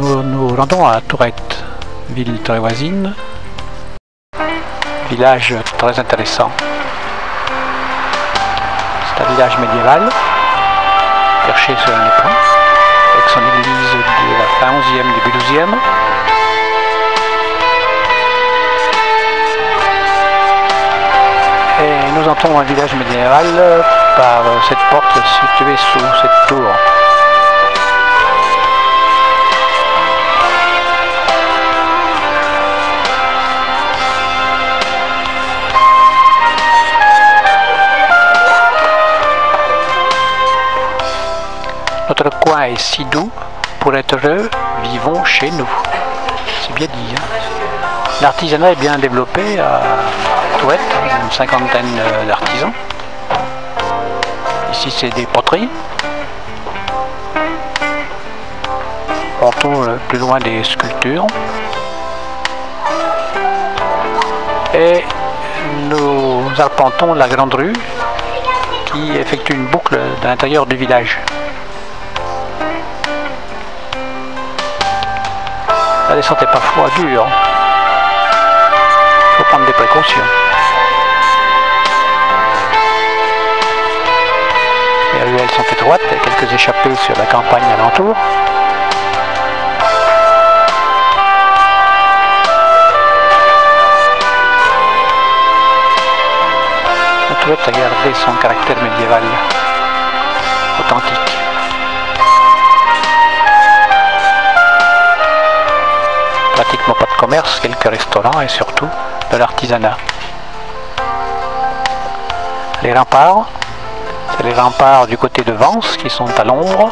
Nous nous rendons à Tourette, ville très voisine, village très intéressant. C'est un village médiéval, perché sur un éperon, avec son église de la fin 11e, début 12e. Et nous entrons dans un village médiéval par cette porte située sous cette tour. Notre coin est si doux, pour être heureux, vivons chez nous. C'est bien dit. Hein. L'artisanat est bien développé à Tourette, une cinquantaine d'artisans. Ici c'est des poteries. On trouve plus loin des sculptures. Et nous arpentons la grande rue qui effectue une boucle dans l'intérieur du village. La descente est parfois dure. Il faut prendre des précautions. Les ruelles sont étroites, il y a quelques échappées sur la campagne alentour. La Tourette a gardé son caractère médiéval authentique. Pratiquement pas de commerce, quelques restaurants et surtout de l'artisanat. Les remparts, c'est les remparts du côté de Vence qui sont à l'ombre.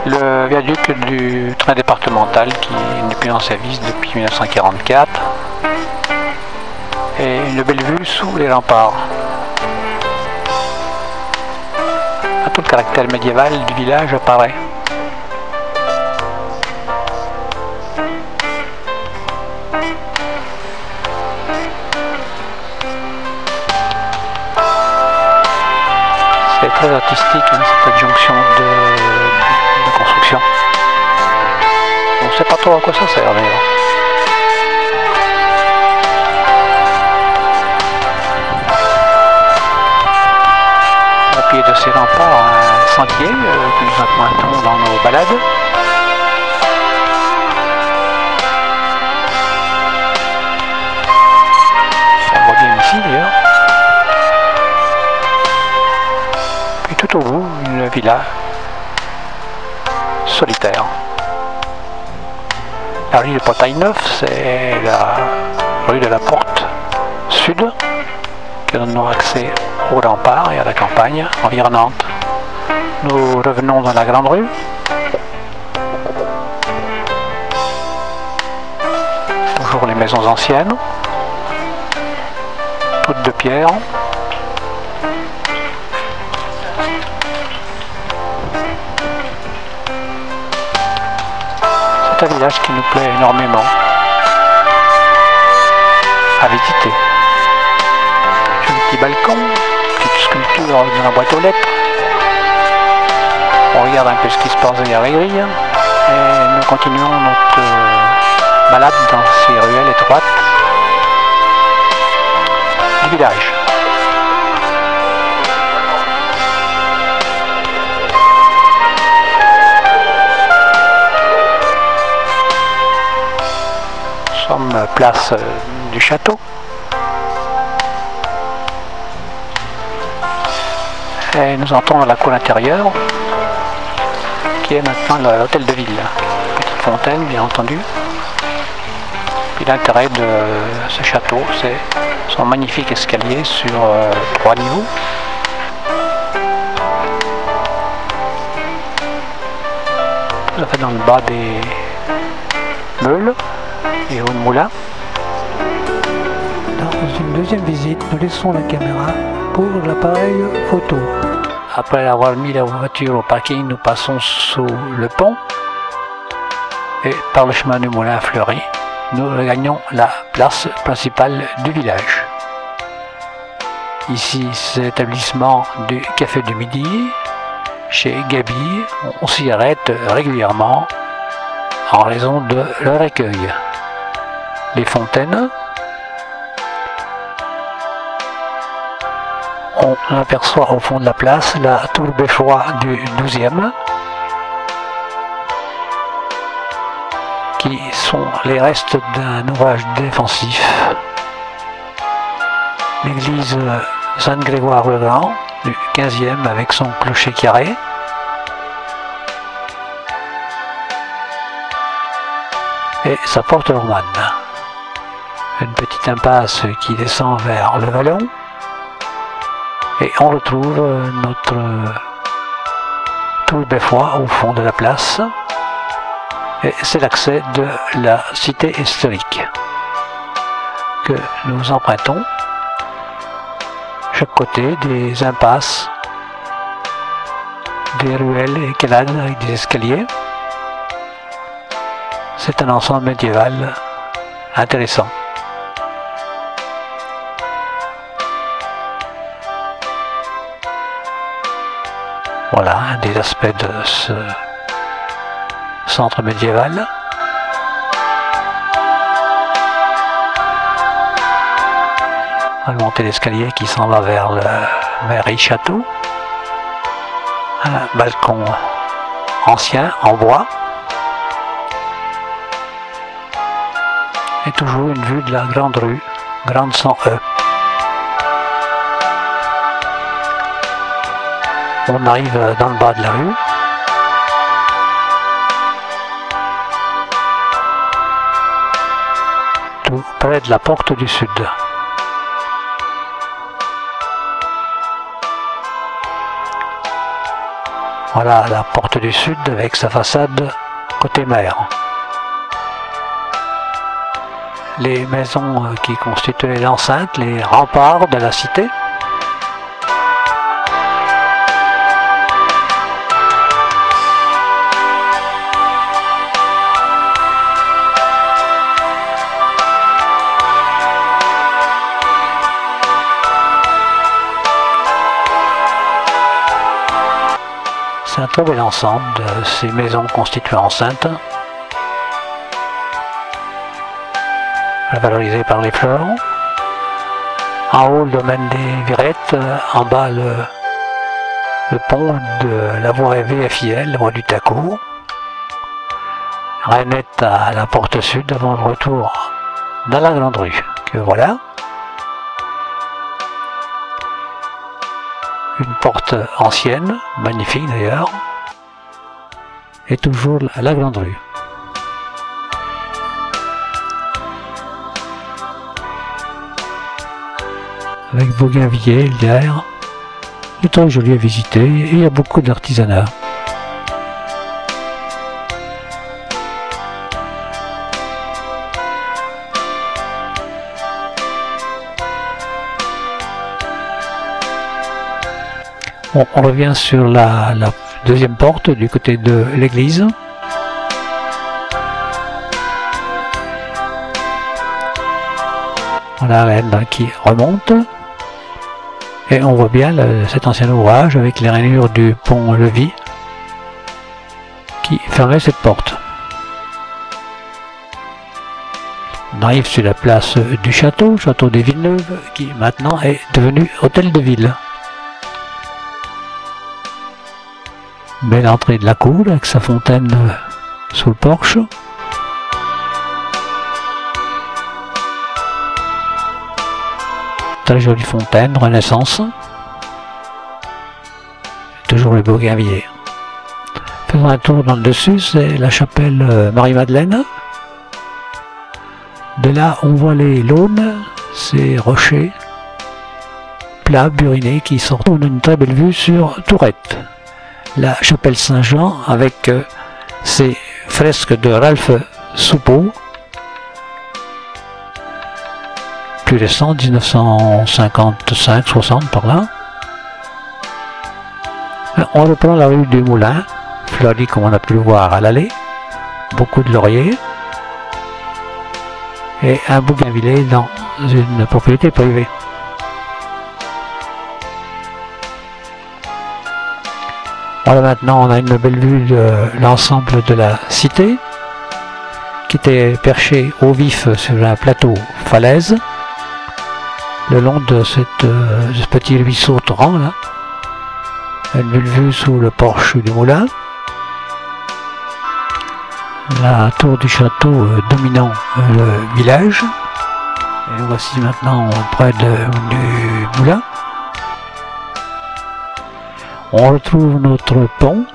Le viaduc du train départemental qui n'est plus en service depuis 1944. Et une belle vue sous les remparts. Tout le caractère médiéval du village apparaît. C'est très artistique, hein, cette adjonction de construction. On ne sait pas trop à quoi ça sert d'ailleurs. Au pied de ces remparts, un sentier que nous empruntons dans nos balades. On le voit bien ici d'ailleurs. Tout au bout, une villa solitaire. La rue de Portail-Neuf, c'est la rue de la Porte Sud qui donne accès au rempart et à la campagne environnante. Nous revenons dans la grande rue. Toujours les maisons anciennes, toutes de pierre. C'est un village qui nous plaît énormément à visiter. J'ai un petit balcon, petite sculpture dans la boîte aux lettres. On regarde un peu ce qui se passe derrière les grilles et nous continuons notre balade dans ces ruelles étroites du village. Place du château. Et nous entrons dans la cour intérieure qui est maintenant l'hôtel de ville. Petite fontaine bien entendu. Puis l'intérêt de ce château, c'est son magnifique escalier sur 3 niveaux. Tout à fait dans le bas des meules et au moulin. Dans une deuxième visite, nous laissons la caméra pour l'appareil photo. Après avoir mis la voiture au parking, nous passons sous le pont et par le chemin du moulin fleuri, nous regagnons la place principale du village. Ici, c'est l'établissement du Café du Midi. Chez Gabi, on s'y arrête régulièrement en raison de leur accueil. Les fontaines. On aperçoit au fond de la place la tour beffroi du XIIe, qui sont les restes d'un ouvrage défensif. L'église Saint-Grégoire-le-Grand du XVe avec son clocher carré. Et sa porte romane. Une petite impasse qui descend vers le vallon. Et on retrouve notre tour beffroi au fond de la place. Et c'est l'accès de la cité historique que nous empruntons. Chaque côté des impasses, des ruelles et canals avec des escaliers. C'est un ensemble médiéval intéressant. Voilà un des aspects de ce centre médiéval. On va monter l'escalier qui s'en va vers le mairie château. Un balcon ancien en bois. Et toujours une vue de la grande rue, grande sans E. On arrive dans le bas de la rue. Tout près de la porte du sud. Voilà la porte du sud avec sa façade côté mer. Les maisons qui constituaient l'enceinte, les remparts de la cité. C'est un très bel ensemble de ces maisons constituées enceintes, valorisées par les fleurons. En haut, le domaine des Virettes, en bas, le pont de la voie VFIL, la voie du Taco. Renette à la porte sud avant le retour dans la grande rue, que voilà. Une porte ancienne, magnifique d'ailleurs, et toujours la grande rue. Avec Bougainvilliers, l'hier, c'est très joli à visiter et il y a beaucoup d'artisanat. On revient sur la deuxième porte du côté de l'église. Voilà la reine qui remonte. Et on voit bien cet ancien ouvrage avec les rainures du pont-levis qui fermait cette porte. On arrive sur la place du château, château des Villeneuve, qui maintenant est devenu hôtel de ville. Belle entrée de la cour avec sa fontaine sous le porche. Très jolie fontaine, Renaissance. Toujours le Bougainvilliers. Faisons un tour dans le dessus, c'est la chapelle Marie-Madeleine. De là, on voit les Launes, ces rochers plats, burinés qui sortent. On a une très belle vue sur Tourette. La chapelle Saint-Jean avec ses fresques de Ralph Soupeau, plus récent, 1955-60 par là. On reprend la rue du Moulin, fleurie comme on a pu le voir à l'aller, beaucoup de lauriers, et un bougainvillier dans une propriété privée. Voilà, maintenant on a une belle vue de l'ensemble de la cité. qui était perché au vif sur un plateau falaise, le long de ce petit ruisseau torrent là. Une belle vue sous le porche du moulin. La tour du château dominant le village. Et nous voici maintenant près du moulin. On retrouve notre pont.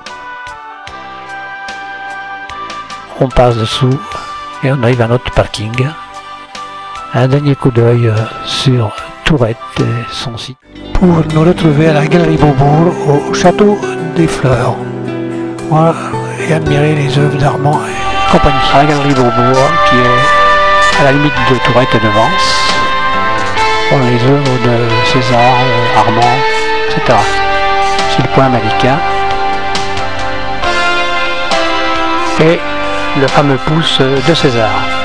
On passe dessous et on arrive à notre parking. Un dernier coup d'œil sur Tourette et son site. Pour nous retrouver à la Galerie Beaubourg au Château des Fleurs. Voilà, et admirer les œuvres d'Armand et compagnie. À la Galerie Beaubourg qui est à la limite de Tourette et de Vence. Voilà les œuvres de César, Armand, etc. C'est le point américain. Et le fameux pouce de César.